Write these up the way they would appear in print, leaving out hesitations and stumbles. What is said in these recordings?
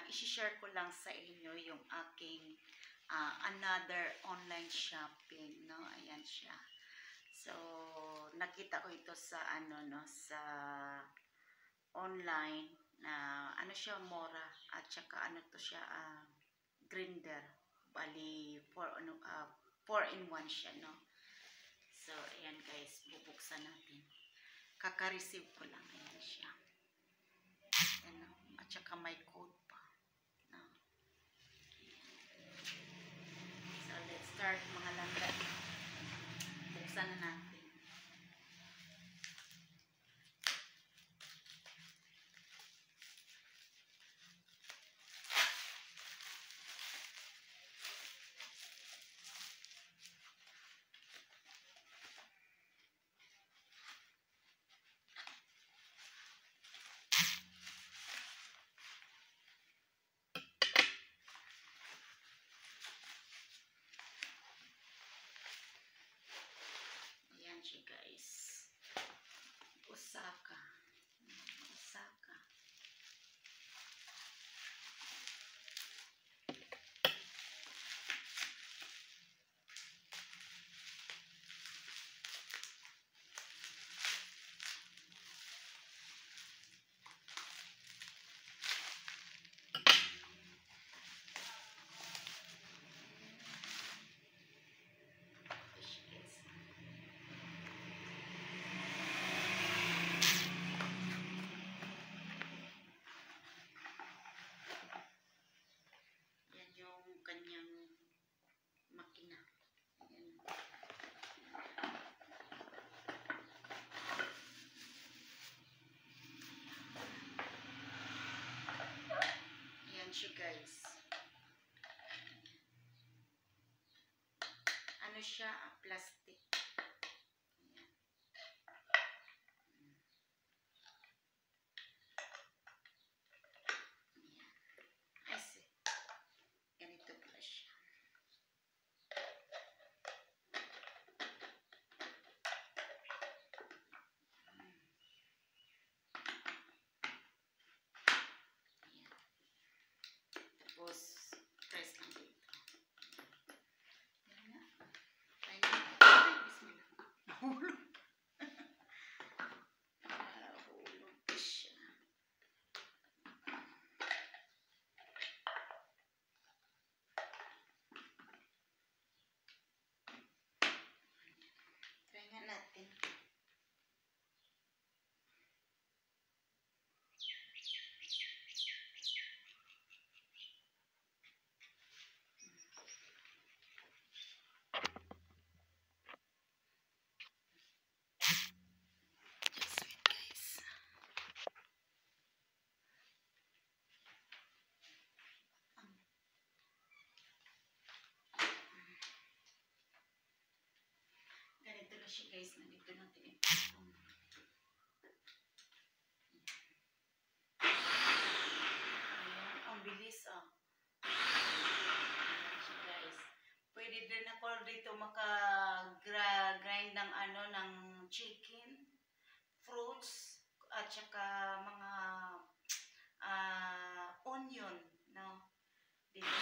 isi-share ko lang sa inyo yung aking another online shopping, no? Ayan siya. So, nakita ko ito sa sa online na siya, mura, at saka to siya, grinder. Bali 4 in 1 siya, no? So, ayan guys, bubuksan natin. Kaka-receive ko lang, ayan siya. Ayan, no? At saka may code pa, no? So, let's start mga langga. Buksan na natin. Ayan siya guys. Osaka. Osaka. Kanyang makina. Ayan. Ayan siya guys. Ano siya? Plastic. Ayan. Ayan. I see. Ganito pala siya. Tapos, press lang dito. Yan na. Ay, bismillah. Nahulog. Nahulog siya. Try nga natin. Ganito na siya guys, nandito natin ipapong. Ayan, ang bilis Ayan siya guys. Pwede din ako dito maka-grind ng ng chicken, fruits, at saka mga onion, no? Dito.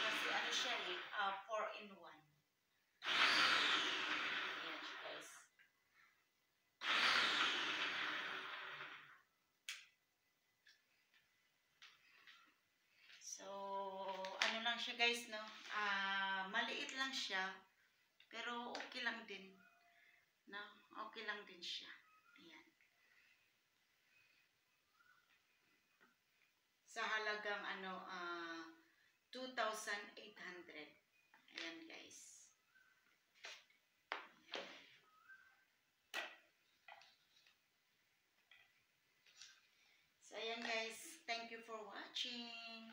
Kasi siya 4 in 1. Ayan siya guys. So, lang siya guys, no? Maliit lang siya, pero okay lang din, no? Okay lang din siya. Ayan. Sa halagang 2,800. Ayan guys. So, ayan guys. Thank you for watching.